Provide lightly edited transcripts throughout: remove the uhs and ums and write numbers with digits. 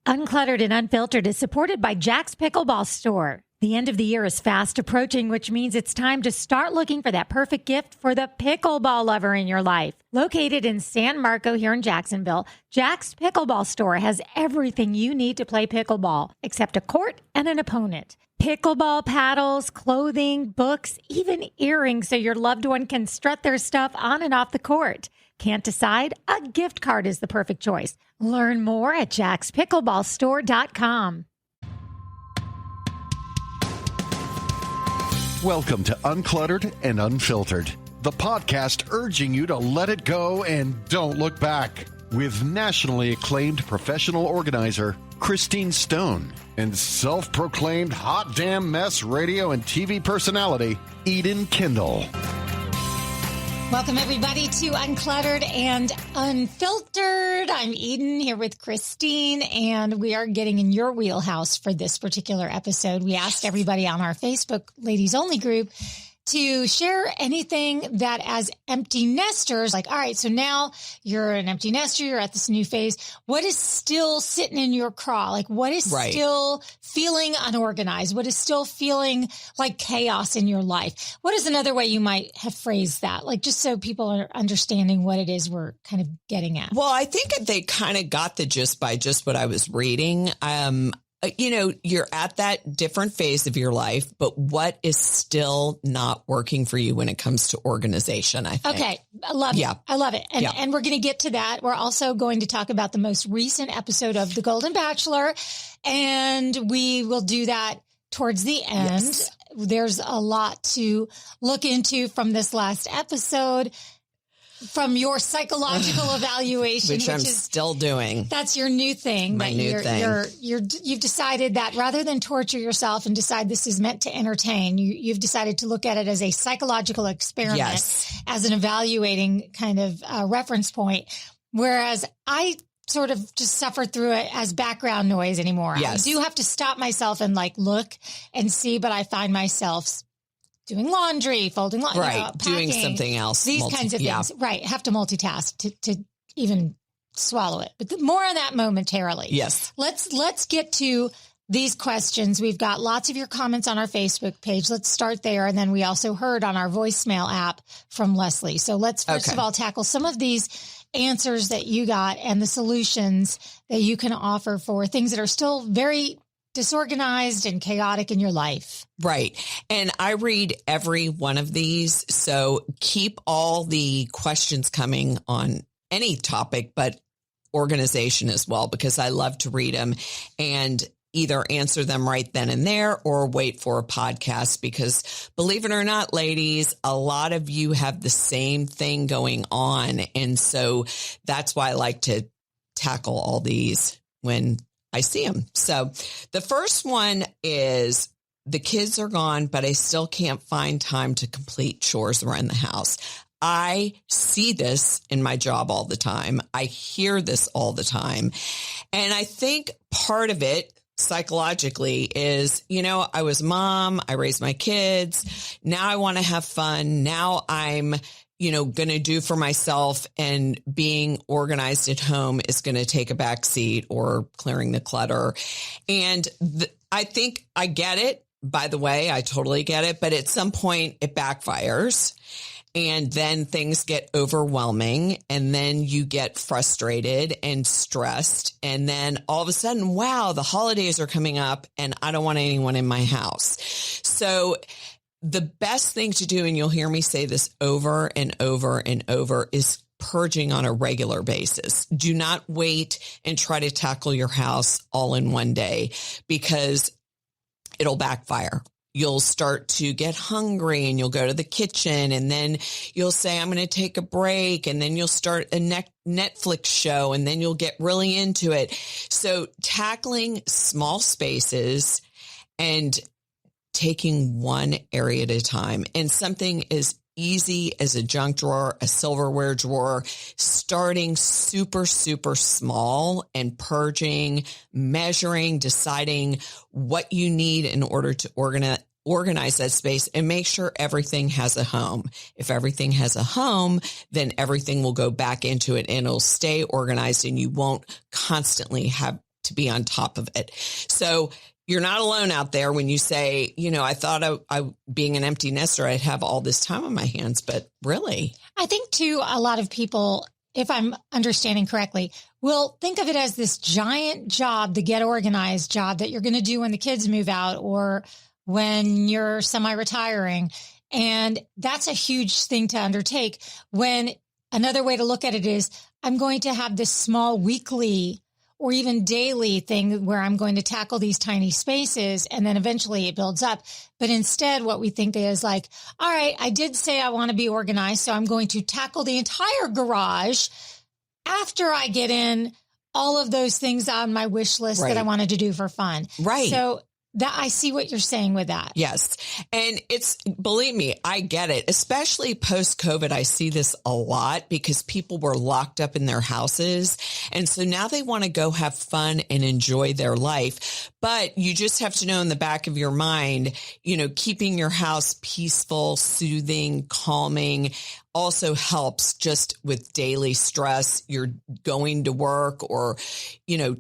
Uncluttered and Unfiltered is supported by Jack's Pickleball Store. The end of the year is fast approaching, which means it's time to start looking for that perfect gift for the pickleball lover in your life. Located in San Marco here in Jacksonville, Jack's Pickleball Store has everything you need to play pickleball, except a court and an opponent. Pickleball paddles, clothing, books, even earrings so your loved one can strut their stuff on and off the court. Can't decide? A gift card is the perfect choice. Learn more at jackspickleballstore.com. Welcome to Uncluttered and Unfiltered, the podcast urging you to let it go and don't look back. With nationally acclaimed professional organizer Christine Stone and self-proclaimed hot damn mess radio and TV personality Eden Kendall. Welcome, everybody, to Uncluttered and Unfiltered. I'm Eden here with Christine, and we are getting in your wheelhouse for this particular episode. We asked everybody on our Facebook Ladies Only group to share anything that as empty nesters, like, all right, so now you're an empty nester, you're at this new phase. What is still sitting in your craw? Like, what is still feeling unorganized? What is still feeling like chaos in your life? What is another way you might have phrased that? Like, just so people are understanding what it is we're kind of getting at. Well, I think they kind of got the gist by just what I was reading. You know, you're at that different phase of your life, but what is still not working for you when it comes to organization, I think. Okay. I love it. I love it. And we're going to get to that. We're also going to talk about the most recent episode of The Golden Bachelor, and we will do that towards the end. Yes. There's a lot to look into from this last episode. From your psychological evaluation, which I'm still doing. That's your new thing. My new thing. You've decided that rather than torture yourself and decide this is meant to entertain, you've decided to look at it as a psychological experiment, as an evaluating kind of reference point. Whereas I sort of just suffer through it as background noise anymore. Yes. I do have to stop myself and like look and see, but I find myself doing laundry, folding laundry, packing, doing something else. These kinds of things. Right. Have to multitask to even swallow it. But more on that momentarily. Yes. Let's get to these questions. We've got lots of your comments on our Facebook page. Let's start there. And then we also heard on our voicemail app from Leslie. So let's first of all tackle some of these answers that you got and the solutions that you can offer for things that are still very disorganized and chaotic in your life. Right. And I read every one of these. So keep all the questions coming on any topic, but organization as well, because I love to read them and either answer them right then and there or wait for a podcast, because believe it or not, ladies, a lot of you have the same thing going on. And so that's why I like to tackle all these when I see them. So the first one is the kids are gone, but I still can't find time to complete chores around the house. I see this in my job all the time. I hear this all the time. And I think part of it psychologically is, you know, I was mom, I raised my kids. Now I want to have fun. Now I'm going to do for myself, and being organized at home is going to take a back seat, or clearing the clutter. And I think I get it. By the way, I totally get it. But at some point it backfires, and then things get overwhelming, and then you get frustrated and stressed. And then all of a sudden, wow, the holidays are coming up and I don't want anyone in my house. So the best thing to do, and you'll hear me say this over and over and over, is purging on a regular basis. Do not wait and try to tackle your house all in one day, because it'll backfire. You'll start to get hungry and you'll go to the kitchen, and then you'll say, I'm going to take a break. And then you'll start a Netflix show, and then you'll get really into it. So tackling small spaces and taking one area at a time, and something as easy as a junk drawer, a silverware drawer, starting super, super small and purging, measuring, deciding what you need in order to organize that space, and make sure everything has a home. If everything has a home, then everything will go back into it and it'll stay organized, and you won't constantly have to be on top of it. So you're not alone out there when you say, I thought I being an empty nester, I'd have all this time on my hands, but really? I think too, a lot of people, if I'm understanding correctly, will think of it as this giant job, the get organized job that you're going to do when the kids move out or when you're semi-retiring. And that's a huge thing to undertake, when another way to look at it is I'm going to have this small weekly or even daily thing where I'm going to tackle these tiny spaces, and then eventually it builds up. But instead, what we think is like, all right, I did say I want to be organized, so I'm going to tackle the entire garage after I get in all of those things on my wish list that I wanted to do for fun. Right. So that I see what you're saying with that. Yes. And believe me, I get it, especially post-COVID. I see this a lot because people were locked up in their houses. And so now they want to go have fun and enjoy their life. But you just have to know in the back of your mind, keeping your house peaceful, soothing, calming also helps just with daily stress. You're going to work or,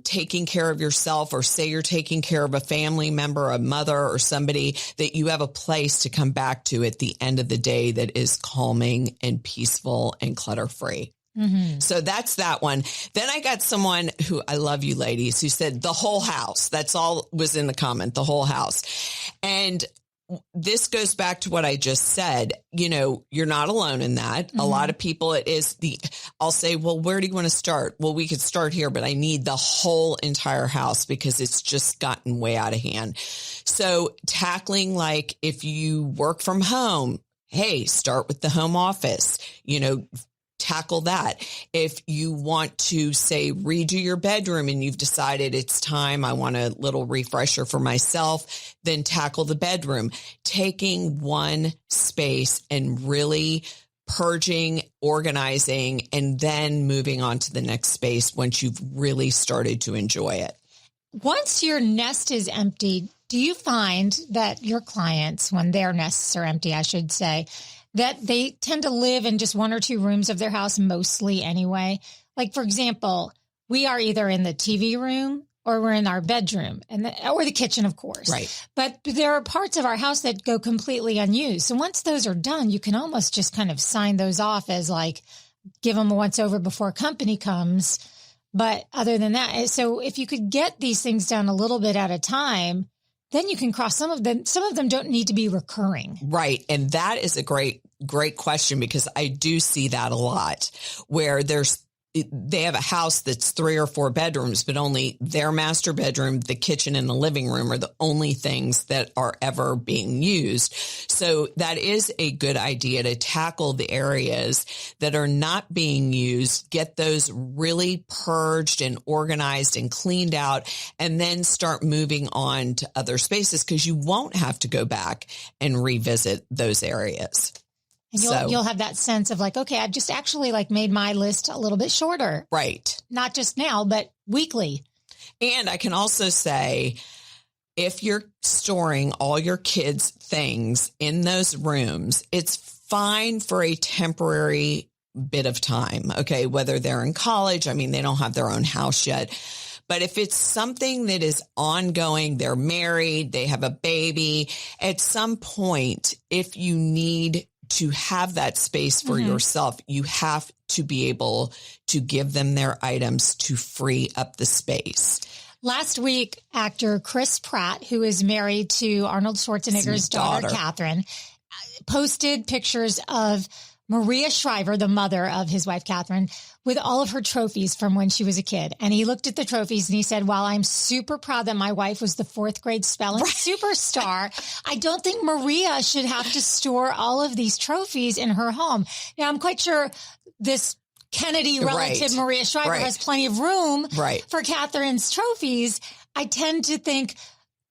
taking care of yourself, or say you're taking care of a family member, a mother or somebody, that you have a place to come back to at the end of the day that is calming and peaceful and clutter free. Mm-hmm. So that's that one. Then I got someone who, I love you ladies, who said the whole house. That's all was in the comment, the whole house. And this goes back to what I just said. You're not alone in that. Mm-hmm. A lot of people, I'll say, well, where do you want to start? Well, we could start here, but I need the whole entire house because it's just gotten way out of hand. So tackling, like if you work from home, hey, start with the home office, tackle that. If you want to, say, redo your bedroom and you've decided it's time, I want a little refresher for myself, then tackle the bedroom. Taking one space and really purging, organizing, and then moving on to the next space once you've really started to enjoy it. Once your nest is empty, do you find that your clients, when their nests are empty, I should say, that they tend to live in just one or two rooms of their house mostly anyway? Like, for example, we are either in the TV room or we're in our bedroom or the kitchen, of course. Right. But there are parts of our house that go completely unused. So once those are done, you can almost just kind of sign those off as like, give them a once over before company comes. But other than that, so if you could get these things done a little bit at a time, then you can cross some of them. Some of them don't need to be recurring. Right. And that is a great question, because I do see that a lot where they have a house that's 3 or 4 bedrooms, but only their master bedroom, the kitchen, and the living room are the only things that are ever being used. So that is a good idea to tackle the areas that are not being used, get those really purged and organized and cleaned out, and then start moving on to other spaces, because you won't have to go back and revisit those areas. And you'll have that sense of like, okay, I've just actually like made my list a little bit shorter. Right. Not just now, but weekly. And I can also say, if you're storing all your kids' things in those rooms, it's fine for a temporary bit of time. Okay. Whether they're in college, they don't have their own house yet. But if it's something that is ongoing, they're married, they have a baby, at some point, if you need to have that space for yourself, you have to be able to give them their items to free up the space. Last week, actor Chris Pratt, who is married to Arnold Schwarzenegger's daughter, Catherine, posted pictures of Maria Shriver, the mother of his wife, Catherine, with all of her trophies from when she was a kid. And he looked at the trophies and he said, while I'm super proud that my wife was the 4th grade spelling superstar, I don't think Maria should have to store all of these trophies in her home. Now, I'm quite sure this Kennedy relative, Maria Shriver, has plenty of room for Catherine's trophies. I tend to think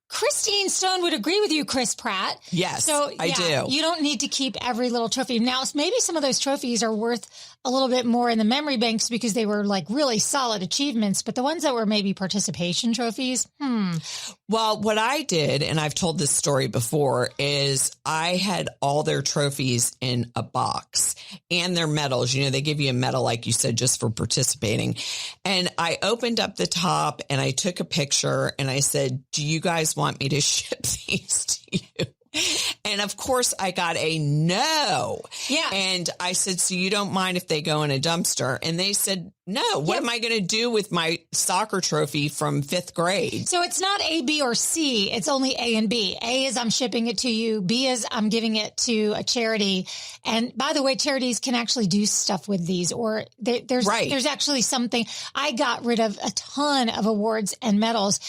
Christine Stone would agree with you, Chris Pratt. Yes, so, I do. You don't need to keep every little trophy. Now, maybe some of those trophies are worth a little bit more in the memory banks because they were like really solid achievements, but the ones that were maybe participation trophies, Well, what I did, and I've told this story before, is I had all their trophies in a box and their medals. You know, they give you a medal, like you said, just for participating. And I opened up the top and I took a picture and I said, do you guys want me to ship these to you? And of course I got a no. Yeah. And I said, so you don't mind if they go in a dumpster? And they said, no, what am I going to do with my soccer trophy from 5th grade? So it's not A, B, or C. It's only A and B. A is I'm shipping it to you. B is I'm giving it to a charity. And by the way, charities can actually do stuff with these, or there's actually something. I got rid of a ton of awards and medals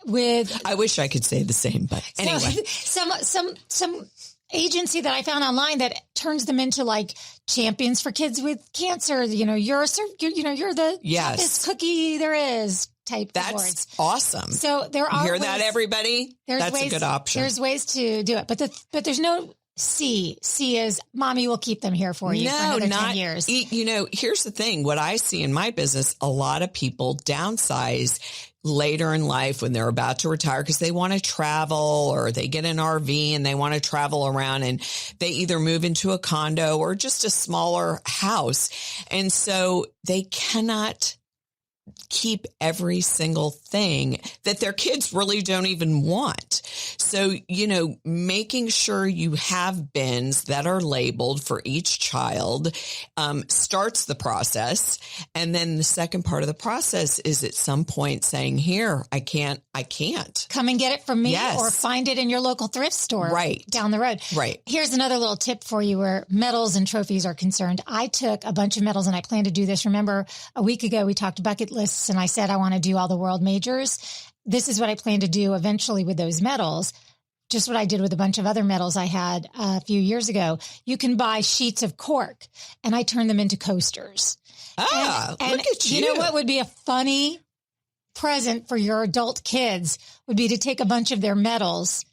with. I wish I could say the same, but anyway. Some agency that I found online that turns them into like champions for kids with cancer. You know, you're the toughest cookie there is type awards. That's awesome. So there are ways, that everybody? That's a good option. There's ways to do it, but there's no C. C is mommy will keep them here for you for another 10 years. You know, here's the thing. What I see in my business, a lot of people downsize later in life when they're about to retire because they want to travel, or they get an RV and they want to travel around, and they either move into a condo or just a smaller house. And so they cannot keep every single thing that their kids really don't even want. So, you know, making sure you have bins that are labeled for each child starts the process. And then the second part of the process is at some point saying, here, I can't. Come and get it from me, yes, or find it in your local thrift store down the road. Right. Here's another little tip for you where medals and trophies are concerned. I took a bunch of medals and I plan to do this. Remember a week ago, we talked bucket lists and I said, I want to do all the world majors. This is what I plan to do eventually with those medals. Just what I did with a bunch of other medals I had a few years ago. You can buy sheets of cork and I turn them into coasters. Look at you. You know what would be a funny present for your adult kids would be to take a bunch of their medals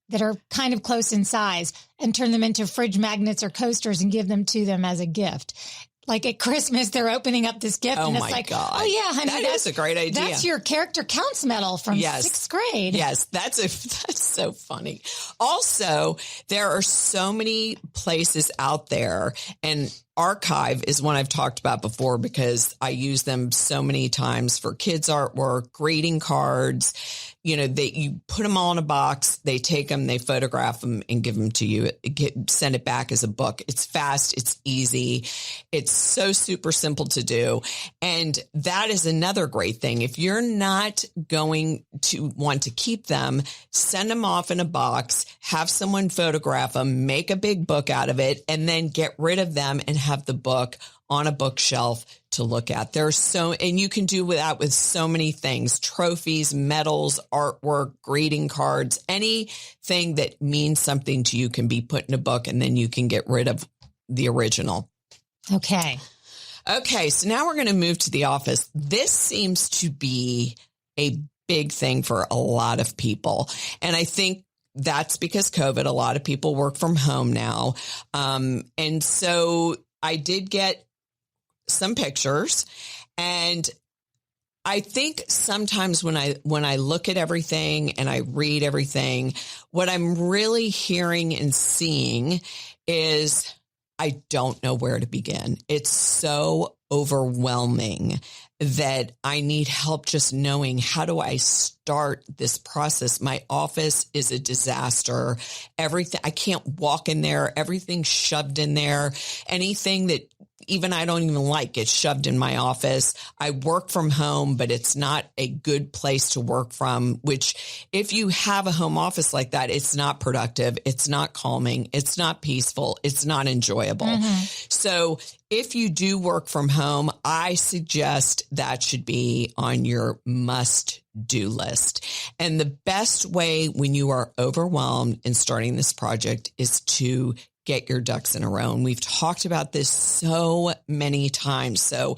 that are kind of close in size and turn them into fridge magnets or coasters and give them to them as a gift. Like at Christmas, they're opening up this gift and it's like, God. oh yeah, honey, that's a great idea. That's your character counts medal from 6th grade. Yes. That's so funny. Also, there are so many places out there, and Archive is one I've talked about before because I use them so many times for kids' artwork, greeting cards. You know, you put them all in a box, they take them, they photograph them and give them to you, send it back as a book. It's fast. It's easy. It's so super simple to do. And that is another great thing. If you're not going to want to keep them, send them off in a box, have someone photograph them, make a big book out of it, and then get rid of them and have the book on a bookshelf to look at. And you can do that with so many things: trophies, medals, artwork, greeting cards, anything that means something to you can be put in a book, and then you can get rid of the original. Okay. So now we're going to move to the office. This seems to be a big thing for a lot of people. And I think that's because COVID, a lot of people work from home now. And so I did get some pictures, and I think sometimes when I look at everything and I read everything, what I'm really hearing and seeing is I don't know where to begin. It's so overwhelming that I need help just knowing, how do I start this process? My office is a disaster. Everything, I can't walk in there. Everything's shoved in there. Anything that even I don't even like gets shoved in my office. I work from home, but it's not a good place to work from, which if you have a home office like that, it's not productive. It's not calming. It's not peaceful. It's not enjoyable. Mm-hmm. So if you do work from home, I suggest that should be on your must-do list. And the best way when you are overwhelmed in starting this project is to get your ducks in a row. And we've talked about this so many times. So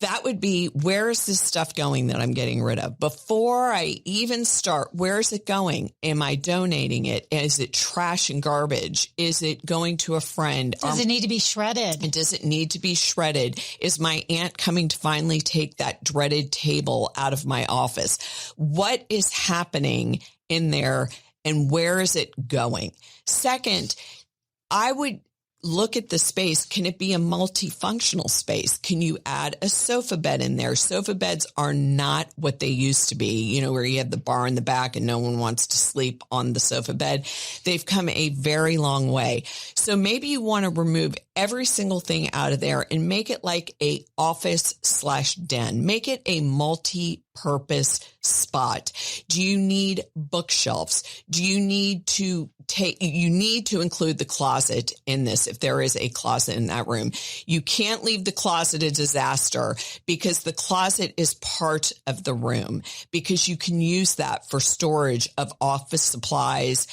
that would be, where is this stuff going that I'm getting rid of? Before I even start, where is it going? Am I donating it? Is it trash and garbage? Is it going to a friend? Does it need to be shredded? And does it need to be shredded? Is my aunt coming to finally take that dreaded table out of my office? What is happening in there and where is it going? Second, I would look at the space. Can it be a multifunctional space? Can you add a sofa bed in there? Sofa beds are not what they used to be, where you have the bar in the back and no one wants to sleep on the sofa bed. They've come a very long way. So maybe you want to remove every single thing out of there and make it like a office/den. Make it a multi-purpose spot. Do you need bookshelves? Do you need to you need to include the closet in this if there is a closet in that room. You can't leave the closet a disaster because the closet is part of the room, because you can use that for storage of office supplies,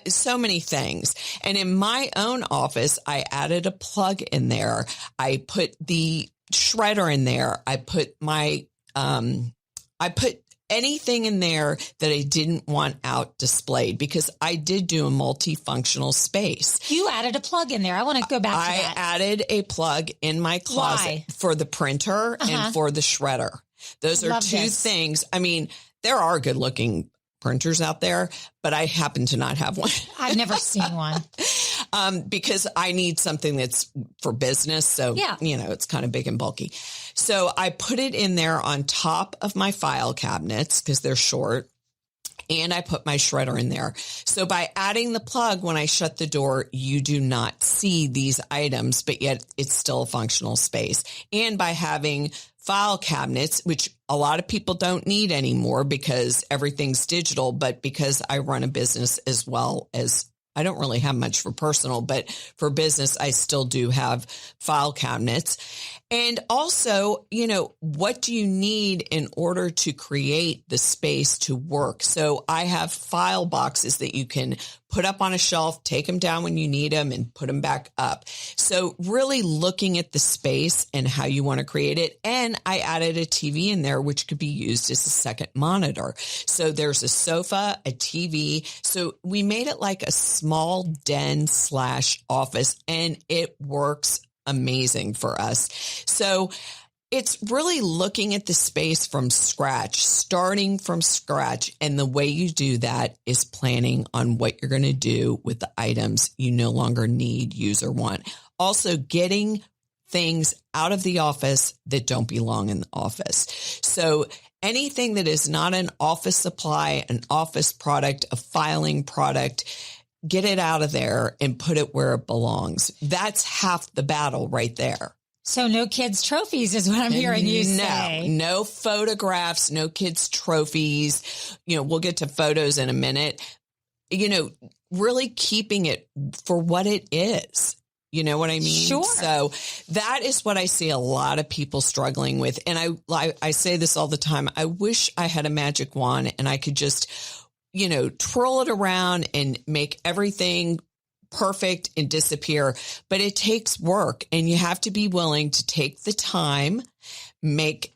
so many things. And in my own office, I added a plug in there. I put the shredder in there. I put anything in there that I didn't want out displayed, because I did do a multifunctional space. You added a plug in there. I want to go back to that. I added a plug in my closet for the printer and for the shredder. Those are two things. I mean, there are good looking printers out there, but I happen to not have one. I've never seen one. Because I need something that's for business. So, it's kind of big and bulky. So I put it in there on top of my file cabinets because they're short. And I put my shredder in there. So by adding the plug, when I shut the door, you do not see these items, but yet it's still a functional space. And by having file cabinets, which a lot of people don't need anymore because everything's digital, but because I run a business as well as I don't really have much for personal, but for business, I still do have file cabinets. And also, what do you need in order to create the space to work? So I have file boxes that you can put up on a shelf, take them down when you need them, and put them back up. So really looking at the space and how you want to create it. And I added a TV in there, which could be used as a second monitor. So there's a sofa, a TV. So we made it like a small den/office, and it works amazing for us. So it's really looking at the space from scratch, starting from scratch. And the way you do that is planning on what you're going to do with the items you no longer need, use, or want. Also getting things out of the office that don't belong in the office. So anything that is not an office supply, an office product, a filing product, get it out of there and put it where it belongs. That's half the battle right there. So no kids' trophies is what I'm hearing you say. No photographs, no kids' trophies. We'll get to photos in a minute. Really keeping it for what it is. You know what I mean? Sure. So that is what I see a lot of people struggling with. And I say this all the time. I wish I had a magic wand and I could just twirl it around and make everything perfect and disappear. But it takes work, and you have to be willing to take the time, make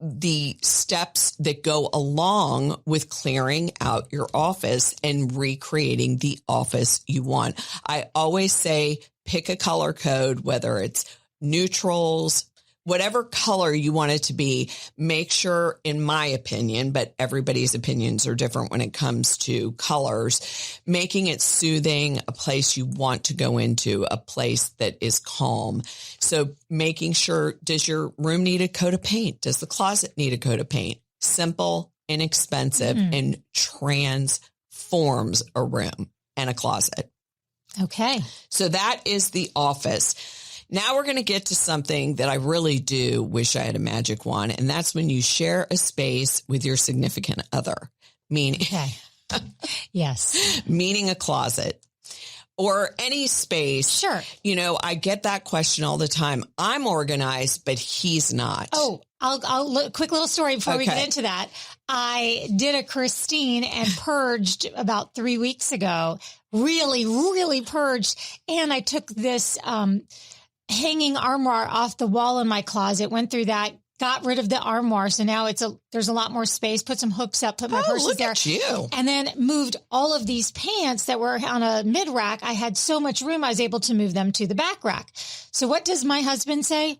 the steps that go along with clearing out your office and recreating the office you want. I always say, pick a color code, whether it's neutrals, whatever color you want it to be. Make sure, in my opinion, but everybody's opinions are different when it comes to colors, making it soothing, a place you want to go into, a place that is calm. So making sure, does your room need a coat of paint? Does the closet need a coat of paint? Simple, inexpensive, and transforms a room and a closet. Okay. So that is the office. Now we're going to get to something that I really do wish I had a magic wand, and that's when you share a space with your significant other, meaning, yes, meaning a closet or any space. Sure. I get that question all the time. I'm organized, but he's not. Oh, I'll quick little story before we get into that. I did a Christine and purged about 3 weeks ago. Really, really purged. And I took this, hanging armoire off the wall in my closet, went through that, got rid of the armoire. So now there's a lot more space, put some hooks up, put my purses look there. at you. And then moved all of these pants that were on a mid rack. I had so much room, I was able to move them to the back rack. So what does my husband say?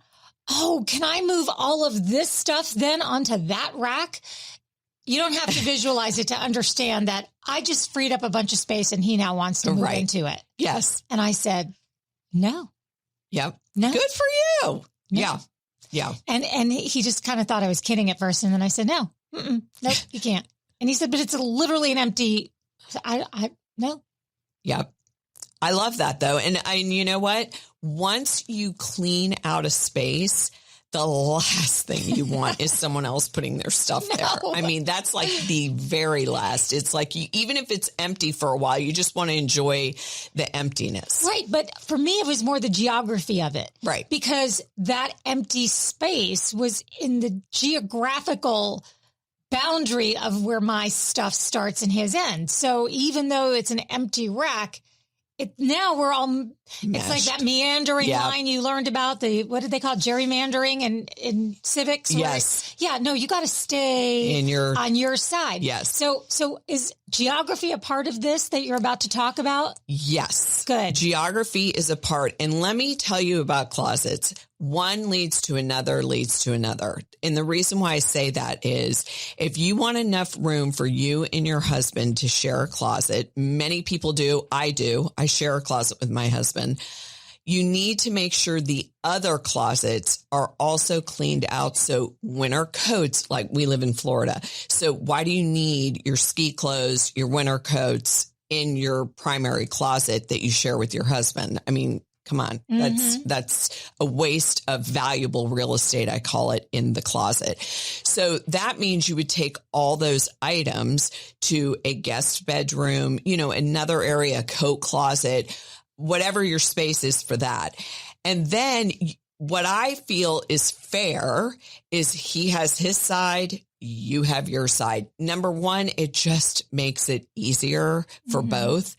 Oh, can I move all of this stuff then onto that rack? You don't have to visualize it to understand that I just freed up a bunch of space and he now wants to move into it. Yes. And I said, no. Yep. No. Good for you. No. Yeah. Yeah. And he just kind of thought I was kidding at first. And then I said, no, nope, you can't. And he said, but it's literally an empty, no. Yep. I love that though. And you know what? Once you clean out a space, the last thing you want is someone else putting their stuff there. I mean, that's like the very last. It's like even if it's empty for a while, you just want to enjoy the emptiness. Right. But for me, it was more the geography of it. Right. Because that empty space was in the geographical boundary of where my stuff starts and his ends. So even though it's an empty rack, now we're all, it's like that meandering line you learned about, what did they call it? Gerrymandering in civics? Yes. No, you got to stay on your side. Yes. So is geography a part of this that you're about to talk about? Yes. Good. Geography is a part. And let me tell you about closets. One leads to another, leads to another. And the reason why I say that is if you want enough room for you and your husband to share a closet, many people do. I share a closet with my husband. You need to make sure the other closets are also cleaned out. So winter coats, like we live in Florida. So why do you need your ski clothes, your winter coats in your primary closet that you share with your husband? I mean, come on. That's a waste of valuable real estate, I call it, in the closet. So that means you would take all those items to a guest bedroom, another area, coat closet, whatever your space is for that. And then what I feel is fair is he has his side, you have your side. Number one, it just makes it easier for both.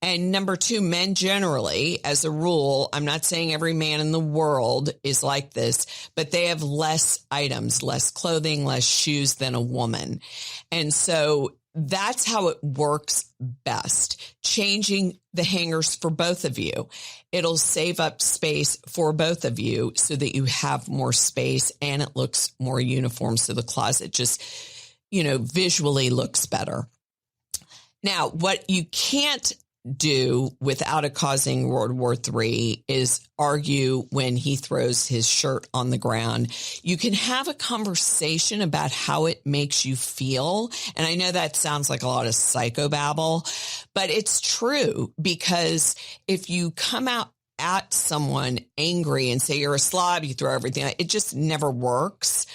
And number two, men generally, as a rule, I'm not saying every man in the world is like this, but they have less items, less clothing, less shoes than a woman. And so that's how it works best. Changing the hangers for both of you. It'll save up space for both of you so that you have more space and it looks more uniform. So the closet just, visually looks better. Now, what you can't do without it causing World War III is argue when he throws his shirt on the ground. You can have a conversation about how it makes you feel. And I know that sounds like a lot of psychobabble, but it's true because if you come out at someone angry and say you're a slob, you throw everything, it just never works.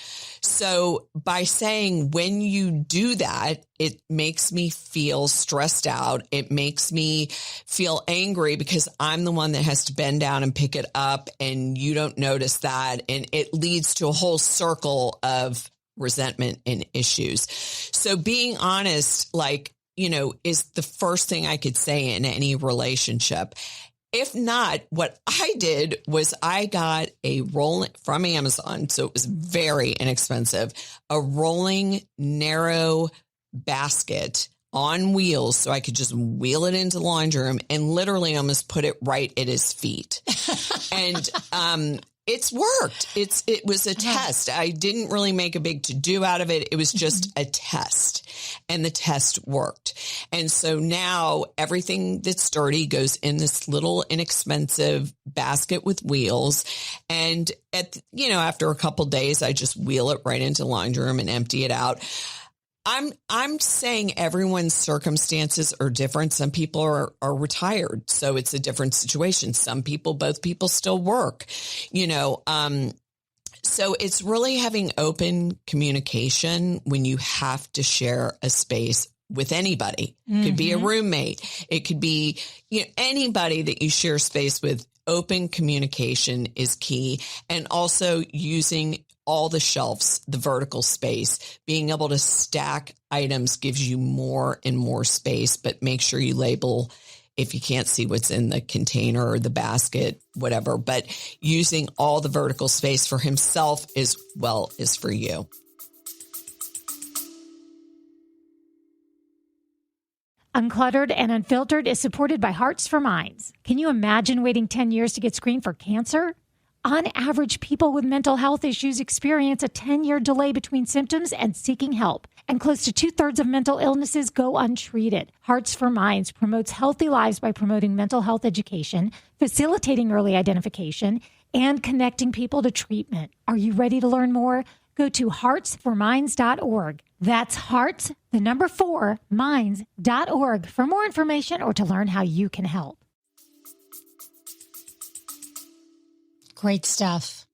So by saying when you do that, it makes me feel stressed out. It makes me feel angry because I'm the one that has to bend down and pick it up and you don't notice that. And it leads to a whole circle of resentment and issues. So being honest, is the first thing I could say in any relationship. If not, what I did was I got a rolling from Amazon. So it was very inexpensive, a rolling narrow basket on wheels. So I could just wheel it into the laundry room and literally almost put it right at his feet. And, it's worked. It was a test. I didn't really make a big to-do out of it. It was just a test and the test worked. And so now everything that's dirty goes in this little inexpensive basket with wheels. And after a couple days, I just wheel it right into the laundry room and empty it out. I'm saying everyone's circumstances are different. Some people are retired, so it's a different situation. Both people still work, so it's really having open communication when you have to share a space with anybody. It could be a roommate. It could be, anybody that you share space with. Open communication is key. And also using all the shelves, the vertical space, being able to stack items gives you more and more space, but make sure you label if you can't see what's in the container or the basket, whatever, but using all the vertical space for himself as well as for you. Uncluttered and Unfiltered is supported by Hearts for Minds. Can you imagine waiting 10 years to get screened for cancer? On average, people with mental health issues experience a 10-year delay between symptoms and seeking help, and close to 2/3 of mental illnesses go untreated. Hearts for Minds promotes healthy lives by promoting mental health education, facilitating early identification, and connecting people to treatment. Are you ready to learn more? Go to heartsforminds.org. That's hearts, the number 4, minds.org for more information or to learn how you can help. Great stuff.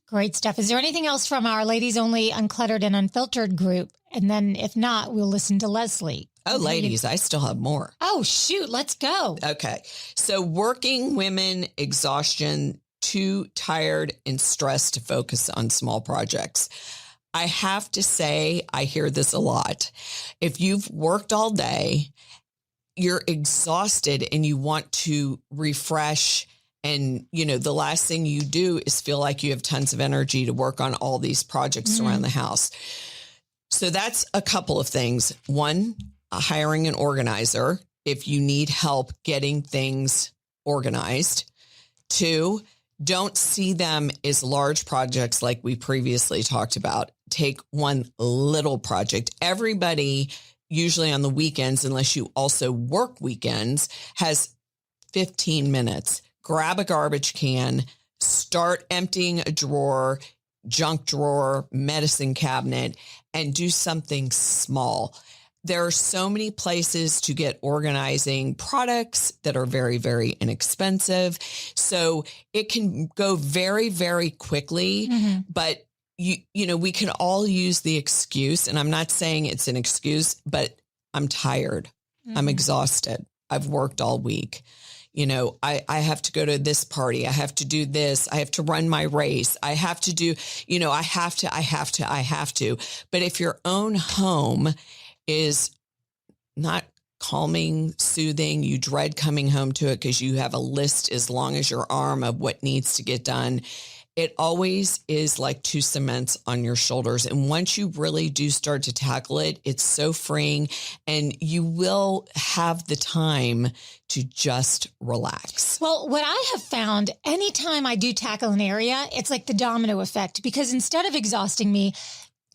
Great stuff. Is there anything else from our ladies only Uncluttered and Unfiltered group? And then if not, we'll listen to Leslie. Oh, ladies, I still have more. Oh, shoot. Let's go. Okay. So working women exhaustion, too tired and stressed to focus on small projects. I have to say, I hear this a lot. If you've worked all day, you're exhausted and you want to refresh, and, you know, the last thing you do is feel like you have tons of energy to work on all these projects around the house. So that's a couple of things. One, hiring an organizer if you need help getting things organized. Two, don't see them as large projects like we previously talked about. Take one little project. Everybody, usually on the weekends, unless you also work weekends, has 15 minutes. Grab a garbage can, start emptying a drawer, junk drawer, medicine cabinet, and do something small. There are so many places to get organizing products that are very, very inexpensive. So it can go very, very quickly, but you know, we can all use the excuse, and I'm not saying it's an excuse, but I'm tired. I'm exhausted. I've worked all week. You know, I have to go to this party. I have to do this. I have to run my race. I have to do, you know, I have to. But if your own home is not calming, soothing, you dread coming home to it because you have a list as long as your arm of what needs to get done. It always is like two cements on your shoulders. And once you really do start to tackle it, it's so freeing, and you will have the time to just relax. Well, what I have found, anytime I do tackle an area, it's like the domino effect, because instead of exhausting me,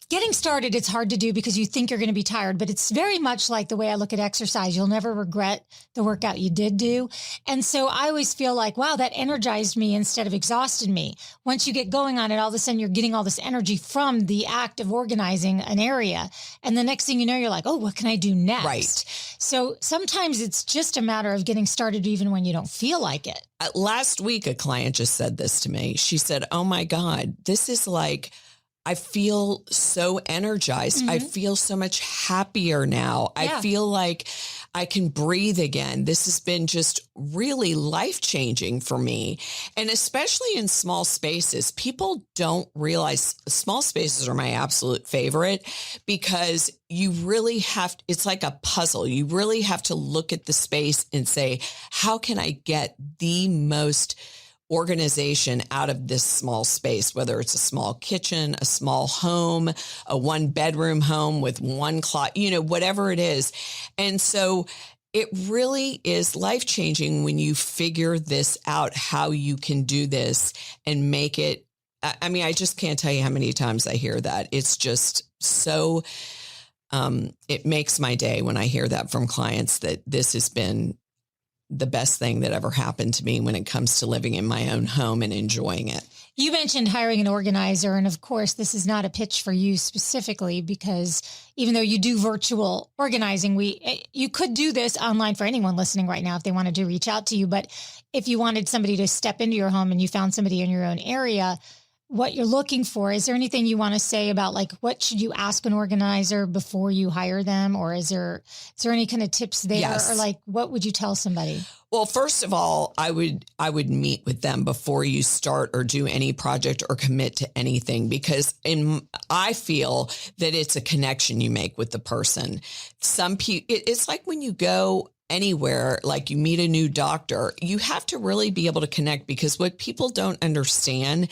getting started, it's hard to do because you think you're going to be tired, but it's very much like the way I look at exercise. You'll never regret the workout you did do. And so I always feel like, wow, that energized me instead of exhausted me. Once you get going on it, all of a sudden you're getting all this energy from the act of organizing an area. And the next thing you know, you're like, oh, what can I do next? Right. So sometimes it's just a matter of getting started even when you don't feel like it. Last week, a client just said this to me. She said, oh my God, this is like, I feel so energized. I feel so much happier now. I feel like I can breathe again. This has been just really life-changing for me. And especially in small spaces, people don't realize small spaces are my absolute favorite, because you really have, it's like a puzzle. You really have to look at the space and say, how can I get the most organization out of this small space, whether it's a small kitchen, a small home, a 1-bedroom home with one closet, you know, whatever it is. And so it really is life-changing when you figure this out, how you can do this and make it. I mean, I just can't tell you how many times I hear that. It's just so, it makes my day when I hear that from clients, that this has been the best thing that ever happened to me when it comes to living in my own home and enjoying it. You mentioned hiring an organizer. And of course, this is not a pitch for you specifically, because even though you do virtual organizing, you could do this online for anyone listening right now if they wanted to reach out to you. But if you wanted somebody to step into your home and you found somebody in your own area, what you're looking for, is there anything you want to say about, like, what should you ask an organizer before you hire them? Or is there any kind of tips there? Yes. Or like, what would you tell somebody? Well, first of all, I would meet with them before you start or do any project or commit to anything, because I feel that it's a connection you make with the person. Some people, it's like when you go anywhere, like you meet a new doctor, you have to really be able to connect, because what people don't understand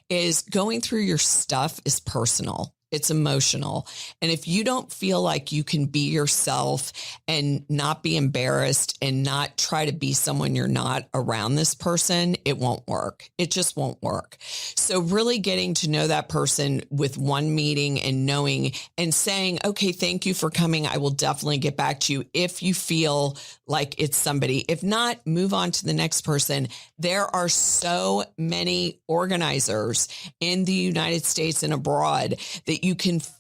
is going through your stuff is personal. It's emotional. And if you don't feel like you can be yourself and not be embarrassed and not try to be someone you're not around this person, it won't work. It just won't work. So really getting to know that person with one meeting and knowing and saying, okay, thank you for coming. I will definitely get back to you if you feel like it's somebody. If not, move on to the next person. There are so many organizers in the United States and abroad that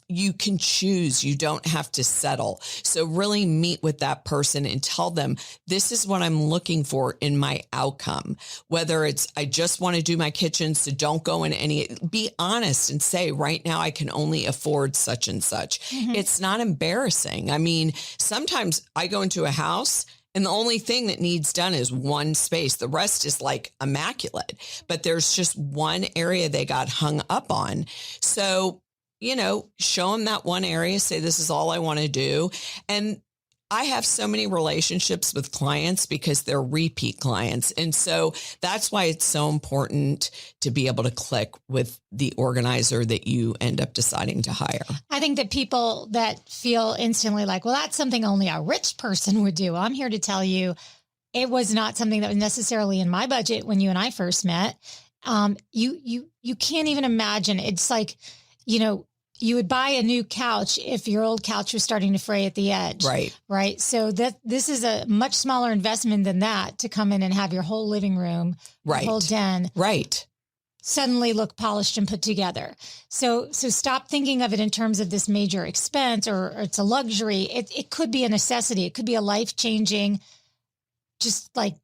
you can choose. You don't have to settle. So really meet with that person and tell them, this is what I'm looking for in my outcome. Whether it's, I just want to do my kitchen, so don't go in any, be honest and say, right now I can only afford such and such. Mm-hmm. It's not embarrassing. I mean, sometimes I go into a house and the only thing that needs done is one space. The rest is like immaculate, but there's just one area they got hung up on. So, show them that one area, say, this is all I want to do. And I have so many relationships with clients because they're repeat clients. And so that's why it's so important to be able to click with the organizer that you end up deciding to hire. I think that people that feel instantly like, well, that's something only a rich person would do. I'm here to tell you, it was not something that was necessarily in my budget when you and I first met. You can't even imagine. It's like, you would buy a new couch if your old couch was starting to fray at the edge. Right. Right. So this is a much smaller investment than that, to come in and have your whole living room, right, whole den, right, suddenly look polished and put together. So stop thinking of it in terms of this major expense or it's a luxury. It could be a necessity. It could be a life-changing, just like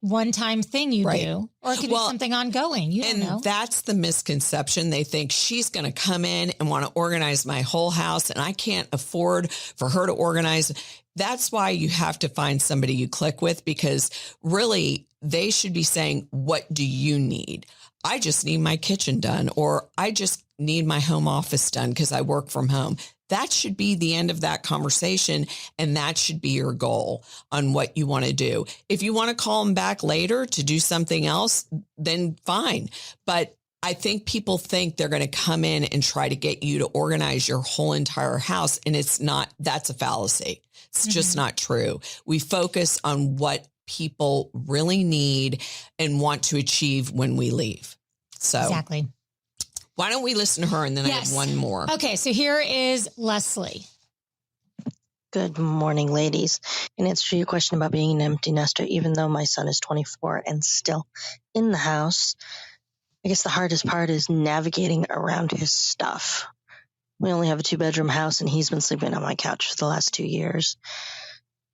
one-time thing you do, or it could be something ongoing. You don't know. And that's the misconception. They think she's going to come in and want to organize my whole house, and I can't afford for her to organize. That's why you have to find somebody you click with, because really they should be saying, what do you need? I just need my kitchen done, or I just need my home office done because I work from home. That should be the end of that conversation. And that should be your goal on what you want to do. If you want to call them back later to do something else, then fine. But I think people think they're going to come in and try to get you to organize your whole entire house. And it's not, that's a fallacy. It's just not true. We focus on what people really need and want to achieve when we leave. So exactly. Why don't we listen to her, and then I have one more. Okay, so here is Leslie. Good morning, ladies. In answer to your question about being an empty nester, even though my son is 24 and still in the house, I guess the hardest part is navigating around his stuff. We only have a 2-bedroom house, and he's been sleeping on my couch for the last 2 years.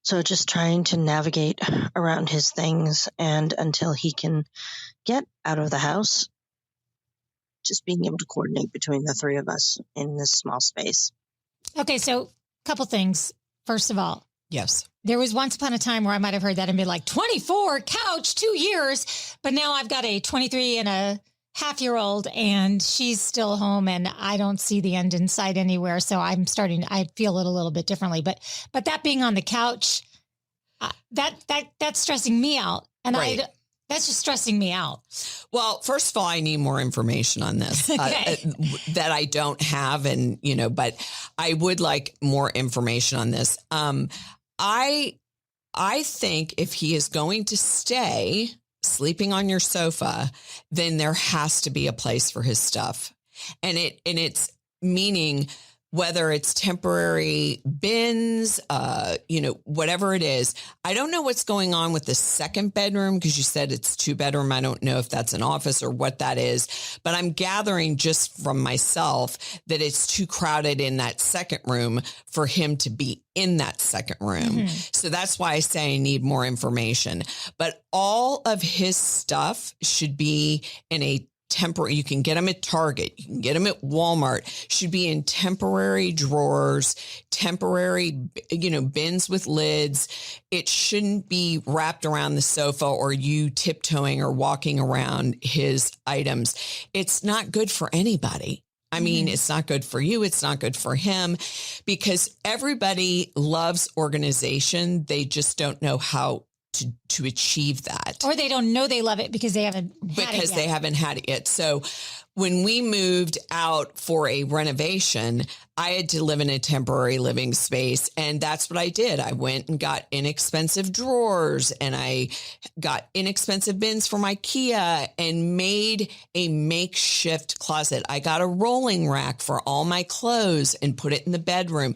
So just trying to navigate around his things, and until he can get out of the house, just being able to coordinate between the three of us in this small space. Okay, so a couple things. First of all, yes, there was once upon a time where I might have heard that and been like, 24, couch, 2 years. But now I've got a 23 and a half-year-old, and she's still home, and I don't see the end in sight anywhere. So I feel it a little bit differently. But that being on the couch, that's stressing me out. And right. That's just stressing me out. Well, first of all, I need more information on this that I don't have. And, but I would like more information on this. I think if he is going to stay sleeping on your sofa, then there has to be a place for his stuff. And it's meaning whether it's temporary bins, whatever it is. I don't know what's going on with the second bedroom, because you said it's 2-bedroom. I don't know if that's an office or what that is, but I'm gathering just from myself that it's too crowded in that second room for him to be in that second room. Mm-hmm. So that's why I say I need more information. But all of his stuff should be in a temporary, you can get them at Target, you can get them at Walmart, should be in temporary drawers, temporary, bins with lids. It shouldn't be wrapped around the sofa or you tiptoeing or walking around his items. It's not good for anybody. I mean, it's not good for you. It's not good for him, because everybody loves organization. They just don't know how to achieve that. Or they don't know they love it because they haven't had it yet. So when we moved out for a renovation, I had to live in a temporary living space. And that's what I did. I went and got inexpensive drawers, and I got inexpensive bins from IKEA and made a makeshift closet. I got a rolling rack for all my clothes and put it in the bedroom.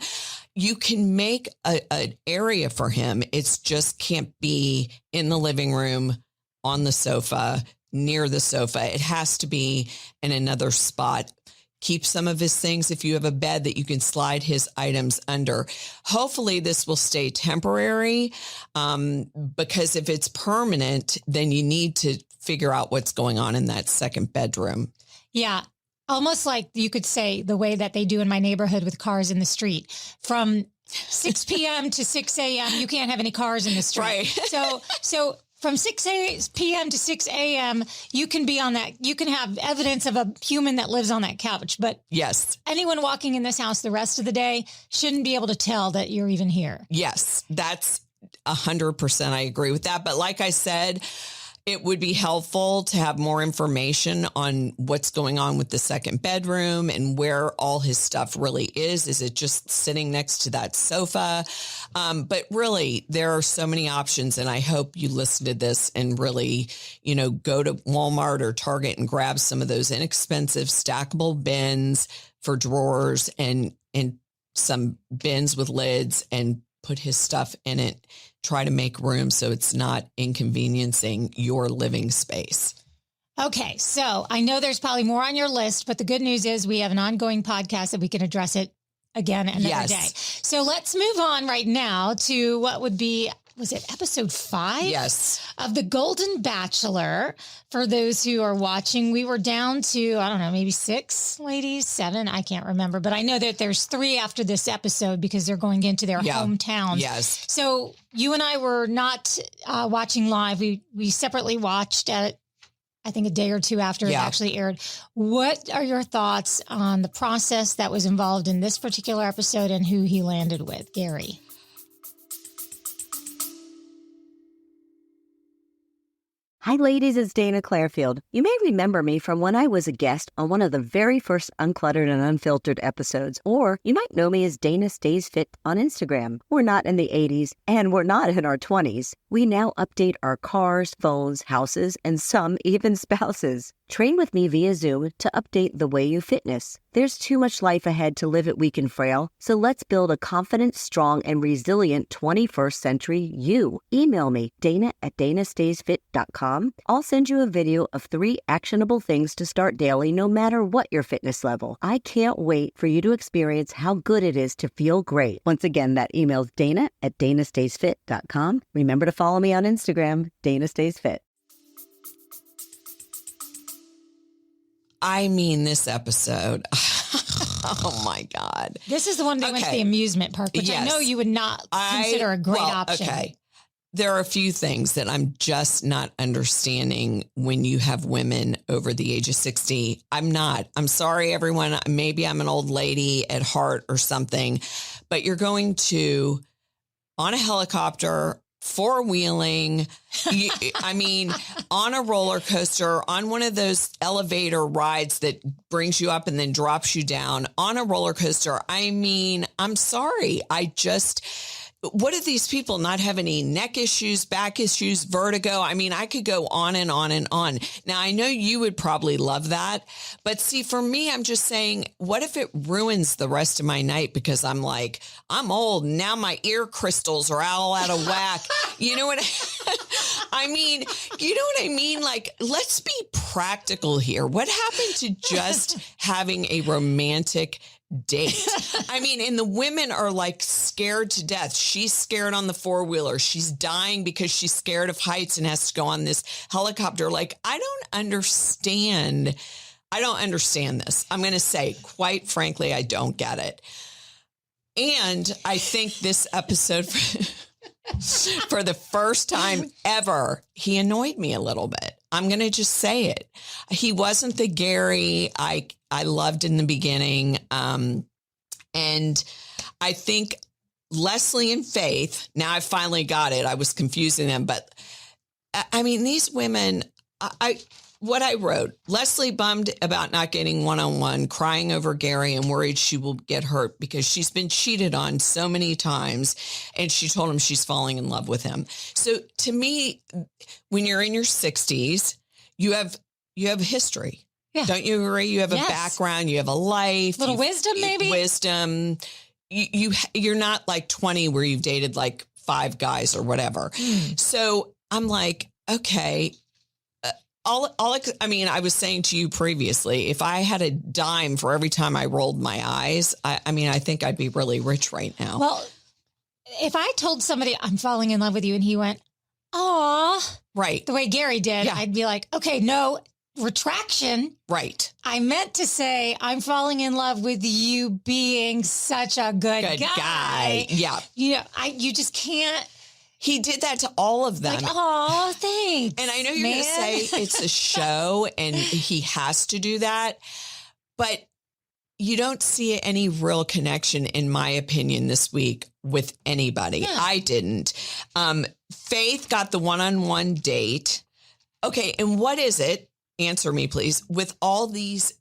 You can make an area for him. It's just can't be in the living room, on the sofa, near the sofa. It has to be in another spot. Keep some of his things if you have a bed that you can slide his items under. Hopefully this will stay temporary, because if it's permanent, then you need to figure out what's going on in that second bedroom. Yeah. Almost like you could say the way that they do in my neighborhood with cars in the street. From 6 p.m. to 6 a.m., you can't have any cars in the street. Right. So from 6 p.m. to 6 a.m., you can be on that. You can have evidence of a human that lives on that couch. But yes, anyone walking in this house the rest of the day shouldn't be able to tell that you're even here. Yes, that's 100%. I agree with that. But like I said, it would be helpful to have more information on what's going on with the second bedroom and where all his stuff really is. Is it just sitting next to that sofa? But really, there are so many options. And I hope you listen to this and really, go to Walmart or Target and grab some of those inexpensive stackable bins for drawers and some bins with lids, and put his stuff in it. Try to make room so it's not inconveniencing your living space. Okay, so I know there's probably more on your list, but the good news is we have an ongoing podcast that we can address it again another day. So let's move on right now to what would be, was it episode 5? Yes. Of The Golden Bachelor. For those who are watching, we were down to, I don't know, maybe 6 ladies, 7. I can't remember, but I know that there's 3 after this episode because they're going into their hometowns. Yes. So you and I were not watching live. We separately watched at, I think, a day or 2 after it actually aired. What are your thoughts on the process that was involved in this particular episode and who he landed with, Gary? Hi, ladies, it's Dana Clarefield. You may remember me from when I was a guest on one of the very first Uncluttered and Unfiltered episodes, or you might know me as Dana Stays Fit on Instagram. We're not in the 80s, and we're not in our 20s. We now update our cars, phones, houses, and some even spouses. Train with me via Zoom to update the way you fitness. There's too much life ahead to live it weak and frail, so let's build a confident, strong, and resilient 21st century you. Email me, dana@danastaysfit.com. I'll send you a video of 3 actionable things to start daily no matter what your fitness level. I can't wait for you to experience how good it is to feel great. Once again, that email's dana@danastaysfit.com. Remember to follow me on Instagram, Dana Stays Fit. I mean, this episode, oh my God. This is the one that went to the amusement park, which I know you would not consider a great option. Okay. There are a few things that I'm just not understanding when you have women over the age of 60. I'm sorry, everyone. Maybe I'm an old lady at heart or something, but you're going to, on a helicopter, 4-wheeling, on a roller coaster, on one of those elevator rides that brings you up and then drops you down, on a roller coaster. I'm sorry. What do these people not have any neck issues, back issues, vertigo? I could go on and on and on. Now, I know you would probably love that. But see, for me, I'm just saying, what if it ruins the rest of my night because I'm old. Now my ear crystals are all out of whack. You know what I mean? Like, let's be practical here. What happened to just having a romantic date? And the women are like scared to death. She's scared on the 4-wheeler. She's dying because she's scared of heights and has to go on this helicopter. Like, I don't understand this. I'm going to say, quite frankly, I don't get it. And I think this episode, for the first time ever, he annoyed me a little bit. I'm going to just say it. He wasn't the Gary I loved in the beginning. And I think Leslie and Faith, now I finally got it. I was confusing them, but I mean, these women, what I wrote, Leslie bummed about not getting one-on-one, crying over Gary and worried she will get hurt because she's been cheated on so many times. And she told him she's falling in love with him. So to me, when you're in your 60s, you have history. Yeah. Don't you agree? You have a background, you have a life. Little wisdom, maybe? Wisdom. You're not like 20 where you've dated like 5 guys or whatever. So I'm like, okay. I was saying to you previously, if I had a dime for every time I rolled my eyes, I think I'd be really rich right now. Well, if I told somebody I'm falling in love with you and he went, "Aw," right, the way Gary did, I'd be like, okay, no, retraction. Right. I meant to say I'm falling in love with you being such a good guy. Yeah. You just can't. He did that to all of them. Like, oh, thanks. And I know you're going to say it's a show and he has to do that, but you don't see any real connection, in my opinion, this week with anybody. Yeah. I didn't. Faith got the one-on-one date. Okay. And what is it? Answer me, please. With all these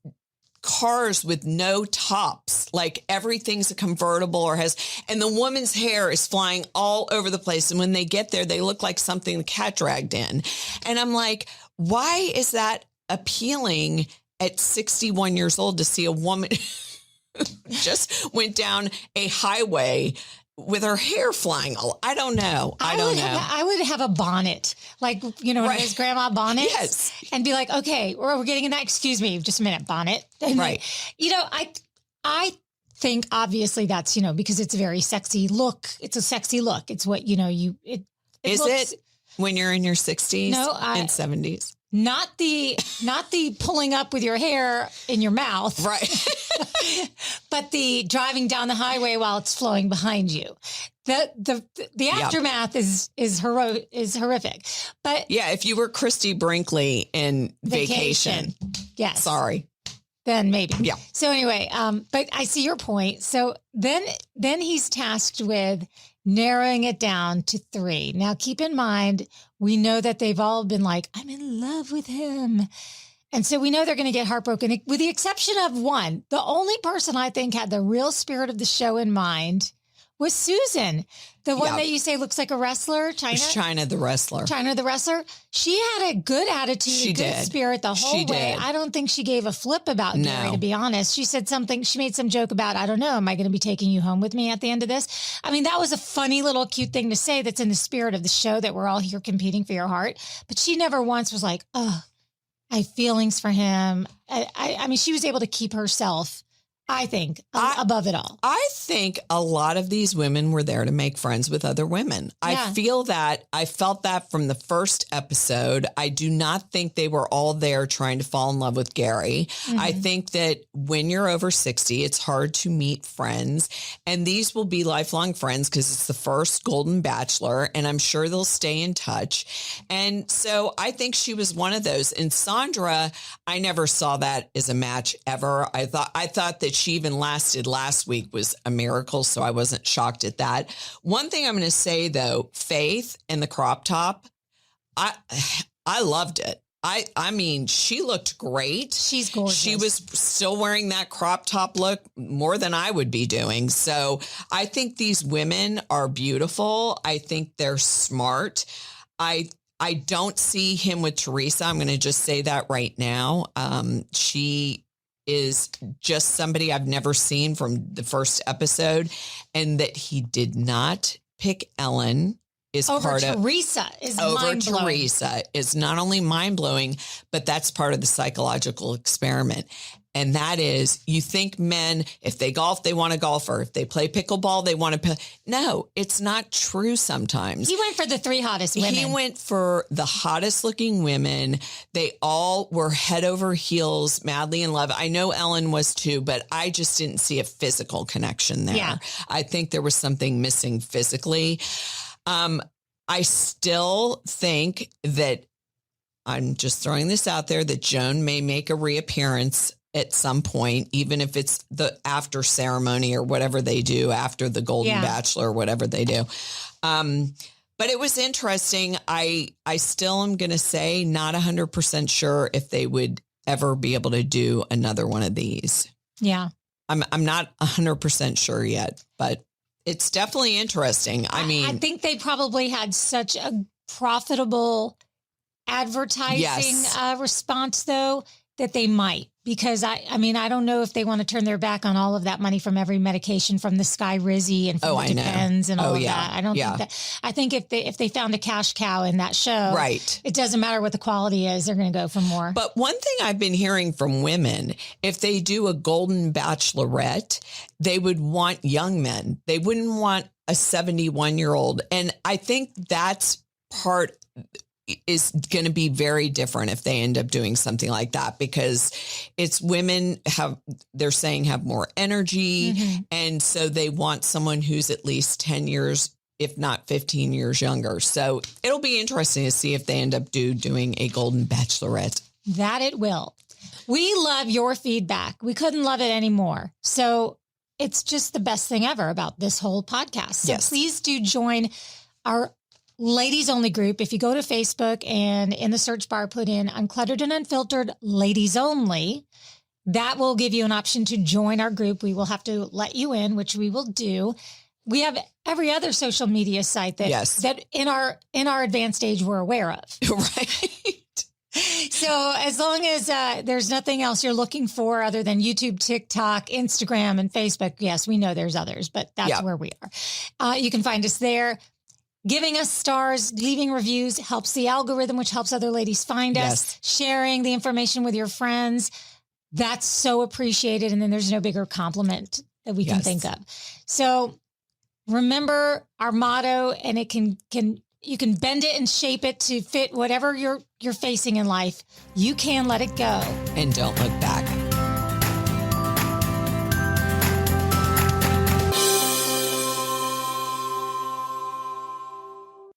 cars with no tops, like everything's a convertible and the woman's hair is flying all over the place. And when they get there, they look like something the cat dragged in. And I'm like, why is that appealing at 61 years old to see a woman just went down a highway with her hair flying all? I don't know. I would have a bonnet, like, one of those grandma bonnets. Yes. And be like, okay, we're getting in that. Excuse me, just a minute, bonnet. And right. I think obviously that's, because it's a very sexy look. It's a sexy look. It's what, it looks, it when you're in your 60s and 70s? Not the pulling up with your hair in your mouth. Right. But the driving down the highway while it's flowing behind you. The aftermath is horrific. But yeah, if you were Christy Brinkley in Vacation. Yes. Sorry. Then maybe. Yeah. So anyway, but I see your point. So then he's tasked with narrowing it down to 3. Now, keep in mind, we know that they've all been like, I'm in love with him. And so we know they're going to get heartbroken, with the exception of one. The only person I think had the real spirit of the show in mind was Susan, the one that you say looks like a wrestler, China the wrestler. China the wrestler. She had a good attitude, good spirit the whole way. I don't think she gave a flip about Gary, to be honest. She said something, she made some joke about, I don't know, am I going to be taking you home with me at the end of this? I mean, that was a funny little cute thing to say that's in the spirit of the show, that we're all here competing for your heart. But she never once was like, oh, I have feelings for him. I mean, she was able to keep herself, I think, above it all. I think a lot of these women were there to make friends with other women. Yeah. I felt that from the first episode. I do not think they were all there trying to fall in love with Gary. Mm-hmm. I think that when you're over 60, it's hard to meet friends. And these will be lifelong friends because it's the first Golden Bachelor. And I'm sure they'll stay in touch. And so I think she was one of those. And Sandra, I never saw that as a match ever. I thought that she even lasted last week was a miracle. So I wasn't shocked at that. One thing I'm going to say though, Faith and the crop top, I loved it. I mean, she looked great. She's gorgeous. She was still wearing that crop top look more than I would be doing. So I think these women are beautiful. I think they're smart. I don't see him with Teresa. I'm going to just say that right now. She is just somebody I've never seen from the first episode, and that he did not pick Ellen is over part of Teresa is over mind-blowing. Teresa is not only mind-blowing, but that's part of the psychological experiment. And that is, you think men, if they golf, they want a golfer. If they play pickleball, they want to play. No, it's not true sometimes. He went for the 3 hottest women. He went for the hottest looking women. They all were head over heels, madly in love. I know Ellen was too, but I just didn't see a physical connection there. Yeah. I think there was something missing physically. I still think that I'm just throwing this out there that Joan may make a reappearance at some point, even if it's the after ceremony or whatever they do after the Golden Bachelor or whatever they do. But it was interesting. I still am going to say not 100% sure if they would ever be able to do another one of these. Yeah. I'm not 100% sure yet, but it's definitely interesting. I think they probably had such a profitable advertising response, though, that they might. Because I don't know if they want to turn their back on all of that money from every medication from the Sky Rizzy and from the Depends and all of that. I don't think that. I think if they found a cash cow in that show, right, it doesn't matter what the quality is, they're going to go for more. But one thing I've been hearing from women, if they do a Golden Bachelorette, they would want young men. They wouldn't want a 71-year-old. And I think that's part is going to be very different if they end up doing something like that, because it's women they're saying have more energy. Mm-hmm. And so they want someone who's at least 10 years, if not 15 years younger. So it'll be interesting to see if they end up doing a Golden Bachelorette. That it will. We love your feedback. We couldn't love it anymore. So it's just the best thing ever about this whole podcast. So please do join our ladies only group. If you go to Facebook and in the search bar, put in Uncluttered and Unfiltered ladies only, that will give you an option to join our group. We will have to let you in, which we will do. We have every other social media site that in our advanced age we're aware of. Right. So as long as there's nothing else you're looking for other than YouTube, TikTok, Instagram, and Facebook. Yes, we know there's others, but that's where we are. You can find us there. Giving us stars, leaving reviews helps the algorithm, which helps other ladies find us. Sharing the information with your friends. That's so appreciated. And then there's no bigger compliment that we can think of. So remember our motto, and it you can bend it and shape it to fit whatever you're facing in life. You can let it go. And don't look back.